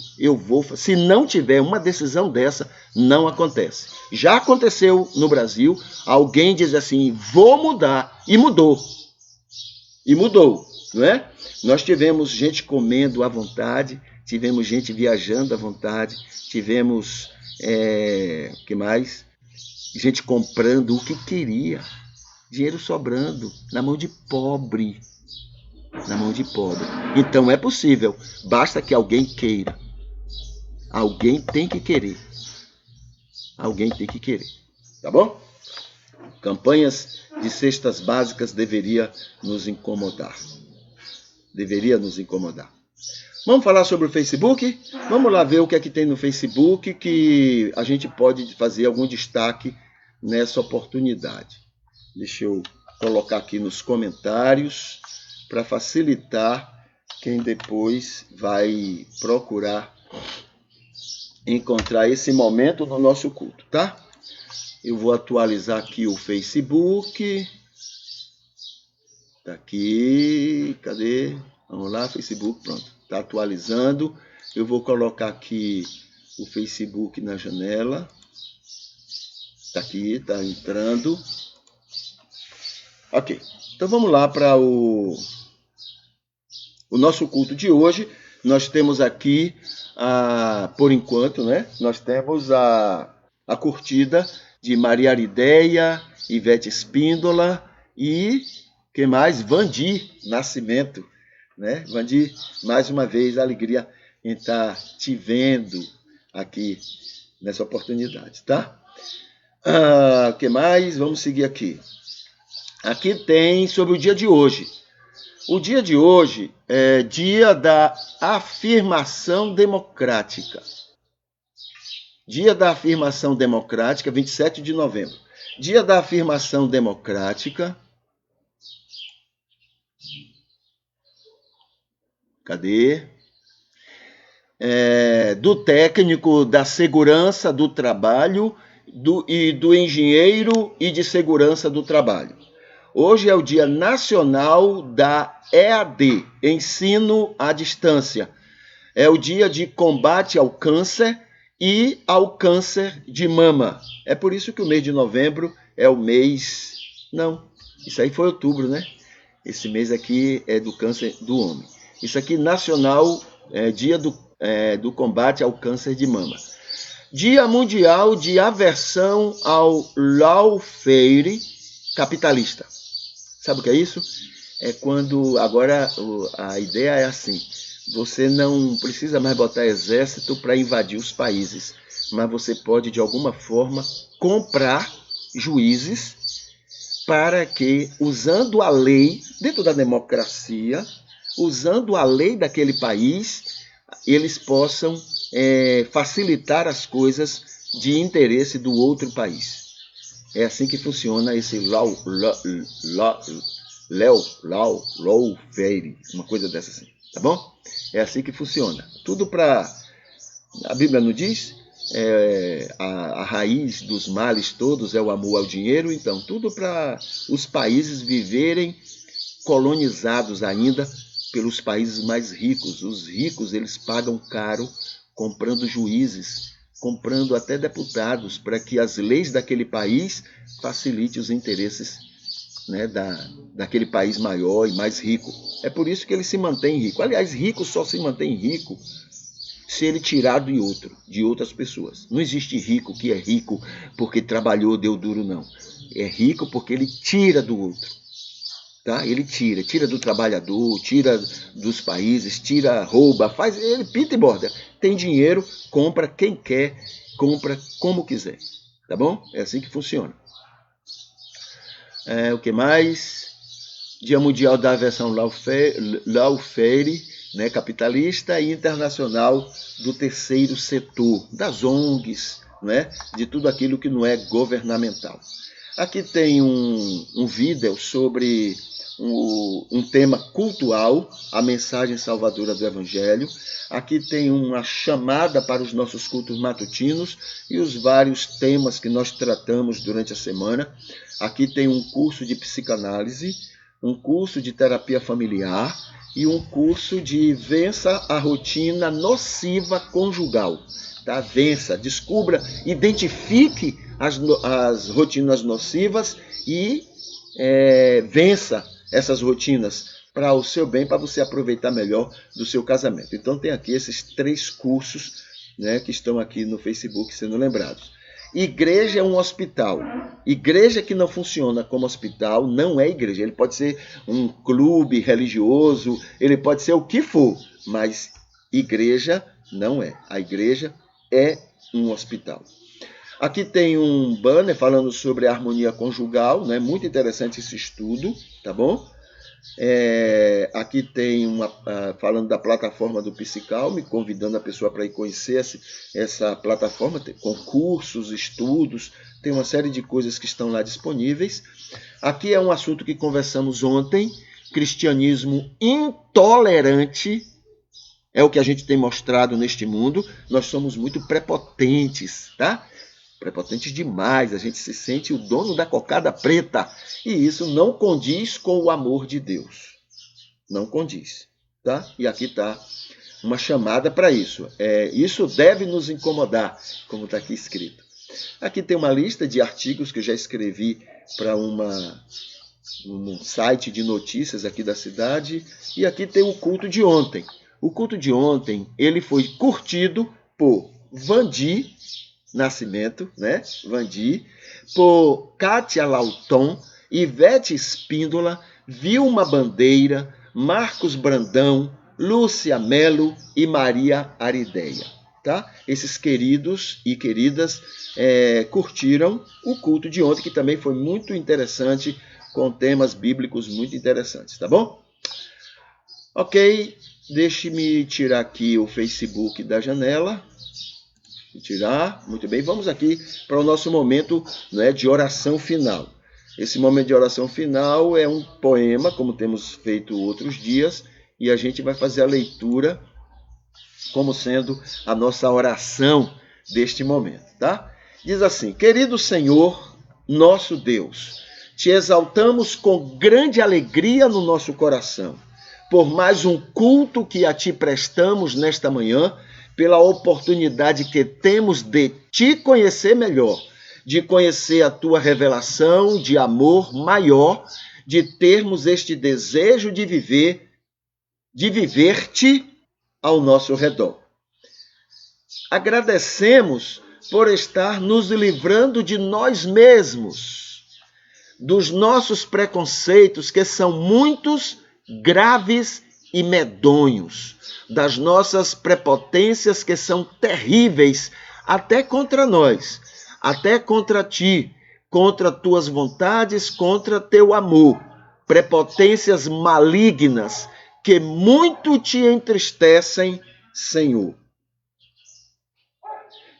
Se não tiver uma decisão dessa, não acontece. Já aconteceu no Brasil, alguém diz assim: vou mudar, e mudou. E mudou, não é? Nós tivemos gente comendo à vontade, tivemos gente viajando à vontade, tivemos, que mais? Gente comprando o que queria, dinheiro sobrando, na mão de pobre. Na mão de pobre. Então é possível, basta que alguém queira. Alguém tem que querer. Alguém tem que querer. Tá bom? Campanhas de cestas básicas deveria nos incomodar. Deveria nos incomodar. Vamos falar sobre o Facebook? Vamos lá ver o que é que tem no Facebook que a gente pode fazer algum destaque nessa oportunidade. Deixa eu colocar aqui nos comentários para facilitar quem depois vai procurar encontrar esse momento no nosso culto, tá? Eu vou atualizar aqui o Facebook. Tá aqui, cadê? Vamos lá, Facebook, pronto. Tá atualizando. Eu vou colocar aqui o Facebook na janela. Tá aqui, tá entrando. Ok, então vamos lá para o nosso culto de hoje. Nós temos aqui, por enquanto, né? Nós temos a curtida de Maria Arideia, Ivete Espíndola e, quem mais? Vandi Nascimento, né? Vandi, mais uma vez, alegria em estar te vendo aqui nessa oportunidade, tá? O que mais? Vamos seguir aqui. Aqui tem sobre o dia de hoje. O dia de hoje é dia da afirmação democrática. Dia da afirmação democrática, 27 de novembro. Dia da afirmação democrática. Cadê? Do técnico da segurança do trabalho e do engenheiro e de segurança do trabalho. Hoje é o Dia Nacional da EAD, Ensino à Distância. É o dia de combate ao câncer e ao câncer de mama. É por isso que o mês de novembro é o mês... Não, isso aí foi outubro, né? Esse mês aqui é do câncer do homem. Isso aqui, nacional, dia do combate ao câncer de mama. Dia Mundial de Aversão ao lawfare capitalista. Sabe o que é isso? É quando, agora a ideia é assim, você não precisa mais botar exército para invadir os países, mas você pode, de alguma forma, comprar juízes para que, usando a lei, dentro da democracia, usando a lei daquele país, eles possam facilitar as coisas de interesse do outro país. É assim que funciona esse lawfare, uma coisa dessa assim, tá bom? É assim que funciona. Tudo para... A Bíblia não diz? A raiz dos males todos é o amor ao dinheiro, então tudo para os países viverem colonizados ainda pelos países mais ricos. Os ricos, eles pagam caro comprando juízes, comprando até deputados, para que as leis daquele país facilitem os interesses, né, daquele país maior e mais rico. É por isso que ele se mantém rico. Aliás, rico só se mantém rico se ele tirar de outras pessoas. Não existe rico que é rico porque trabalhou, deu duro, não. É rico porque ele tira do outro. Tá? Ele tira do trabalhador, tira dos países, rouba, ele pinta e borda. Tem dinheiro, compra quem quer, compra como quiser. Tá bom? É assim que funciona. O que mais? Dia Mundial da Aversão lawfare, né, capitalista, e internacional do terceiro setor, das ONGs, né, de tudo aquilo que não é governamental. Aqui tem um vídeo sobre um tema cultural, a mensagem salvadora do Evangelho. Aqui tem uma chamada para os nossos cultos matutinos e os vários temas que nós tratamos durante a semana. Aqui tem um curso de psicanálise, um curso de terapia familiar e um curso de vença a rotina nociva conjugal. Tá? Vença, descubra, identifique as rotinas nocivas e vença essas rotinas para o seu bem, para você aproveitar melhor do seu casamento. Então tem aqui esses 3 cursos, né, que estão aqui no Facebook sendo lembrados. Igreja é um hospital. Igreja que não funciona como hospital não é igreja. Ele pode ser um clube religioso, ele pode ser o que for, mas igreja não é. A igreja é um hospital. Aqui tem um banner falando sobre a harmonia conjugal, né? Muito interessante esse estudo, tá bom? Aqui tem falando da plataforma do Psicalme, convidando a pessoa para ir conhecer essa plataforma, tem concursos, estudos, tem uma série de coisas que estão lá disponíveis. Aqui é um assunto que conversamos ontem, cristianismo intolerante, é o que a gente tem mostrado neste mundo. Nós somos muito prepotentes, tá? Prepotentes demais, a gente se sente o dono da cocada preta. E isso não condiz com o amor de Deus. Não condiz, tá? E aqui está uma chamada para isso. Isso deve nos incomodar, como está aqui escrito. Aqui tem uma lista de artigos que eu já escrevi para um site de notícias aqui da cidade. E aqui tem o culto de ontem. O culto de ontem, ele foi curtido por Vandi Nascimento, né? Vandi, por Kátia Lauton, Ivete Espíndola, Vilma Bandeira, Marcos Brandão, Lúcia Melo e Maria Arideia. Tá? Esses queridos e queridas curtiram o culto de ontem, que também foi muito interessante, com temas bíblicos muito interessantes, tá bom? Ok, deixe-me tirar aqui o Facebook da janela. Tirar, muito bem. Vamos aqui para o nosso momento, né, de oração final. Esse momento de oração final é um poema, como temos feito outros dias, e a gente vai fazer a leitura como sendo a nossa oração deste momento, tá? Diz assim: querido Senhor, nosso Deus, te exaltamos com grande alegria no nosso coração, por mais um culto que a ti prestamos nesta manhã, pela oportunidade que temos de te conhecer melhor, de conhecer a tua revelação de amor maior, de termos este desejo de viver-te ao nosso redor. Agradecemos por estar nos livrando de nós mesmos, dos nossos preconceitos, que são muitos, graves e medonhos, das nossas prepotências, que são terríveis até contra nós, até contra ti, contra tuas vontades, contra teu amor, prepotências malignas que muito te entristecem, Senhor.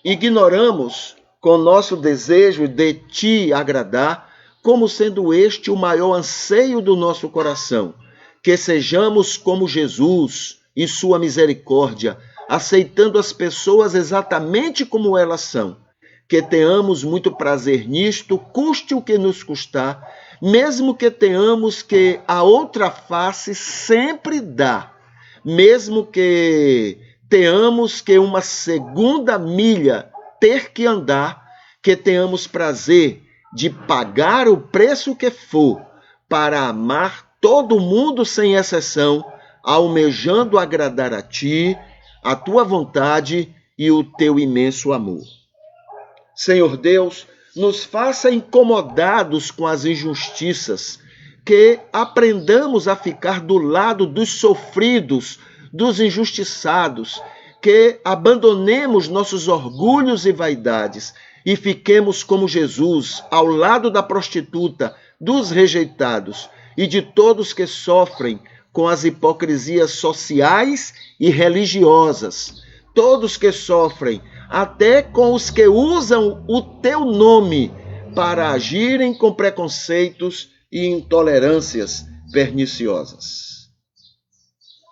Ignoramos com nosso desejo de te agradar, como sendo este o maior anseio do nosso coração, que sejamos como Jesus e sua misericórdia, aceitando as pessoas exatamente como elas são, que tenhamos muito prazer nisto, custe o que nos custar, mesmo que tenhamos que a outra face sempre dá, mesmo que tenhamos que uma segunda milha ter que andar, que tenhamos prazer de pagar o preço que for para amar todo mundo sem exceção, almejando agradar a ti, a tua vontade e o teu imenso amor. Senhor Deus, nos faça incomodados com as injustiças, que aprendamos a ficar do lado dos sofridos, dos injustiçados, que abandonemos nossos orgulhos e vaidades e fiquemos como Jesus, ao lado da prostituta, dos rejeitados e de todos que sofrem com as hipocrisias sociais e religiosas, todos que sofrem até com os que usam o teu nome para agirem com preconceitos e intolerâncias perniciosas.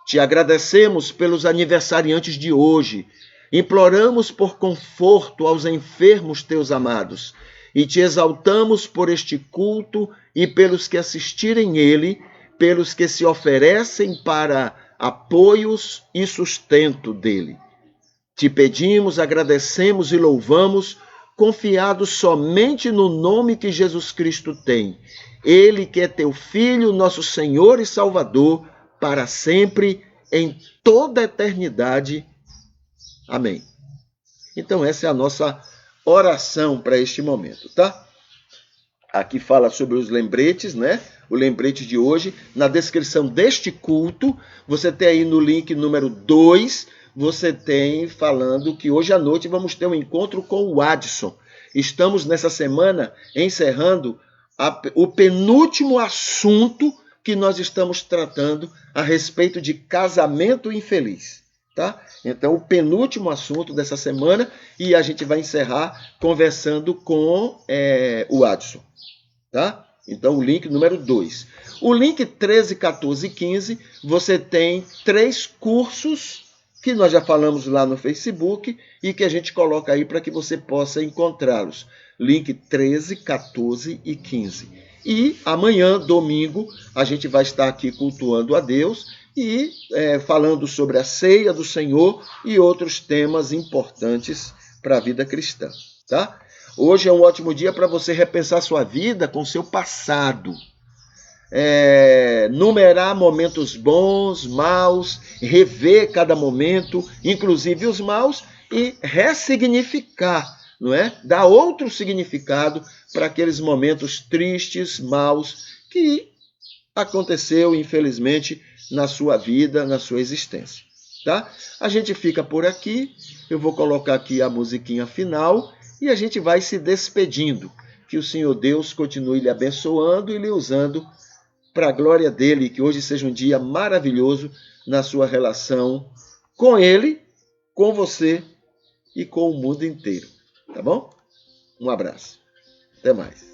Te agradecemos pelos aniversariantes de hoje, imploramos por conforto aos enfermos teus amados e te exaltamos por este culto e pelos que assistirem ele, pelos que se oferecem para apoios e sustento dele. Te pedimos, agradecemos e louvamos, confiados somente no nome que Jesus Cristo tem. Ele que é teu Filho, nosso Senhor e Salvador, para sempre, em toda a eternidade. Amém. Então essa é a nossa oração para este momento, tá? Aqui fala sobre os lembretes, né? O lembrete de hoje. Na descrição deste culto, você tem aí no link número 2, você tem falando que hoje à noite vamos ter um encontro com o Adson. Estamos nessa semana encerrando o penúltimo assunto que nós estamos tratando a respeito de casamento infeliz. Tá? Então, o penúltimo assunto dessa semana, e a gente vai encerrar conversando com o Adson. Tá? Então, o link número 2. O link 13, 14 e 15, você tem 3 cursos que nós já falamos lá no Facebook e que a gente coloca aí para que você possa encontrá-los. Link 13, 14 e 15. E amanhã, domingo, a gente vai estar aqui cultuando a Deus e falando sobre a ceia do Senhor e outros temas importantes para a vida cristã. Tá? Hoje é um ótimo dia para você repensar sua vida com seu passado. Numerar momentos bons, maus, rever cada momento, inclusive os maus, e ressignificar, não é? Dar outro significado para aqueles momentos tristes, maus, que aconteceu, infelizmente, na sua vida, na sua existência. Tá? A gente fica por aqui, eu vou colocar aqui a musiquinha final e a gente vai se despedindo. Que o Senhor Deus continue lhe abençoando e lhe usando para a glória dele, que hoje seja um dia maravilhoso na sua relação com ele, com você e com o mundo inteiro. Tá bom? Um abraço. Até mais.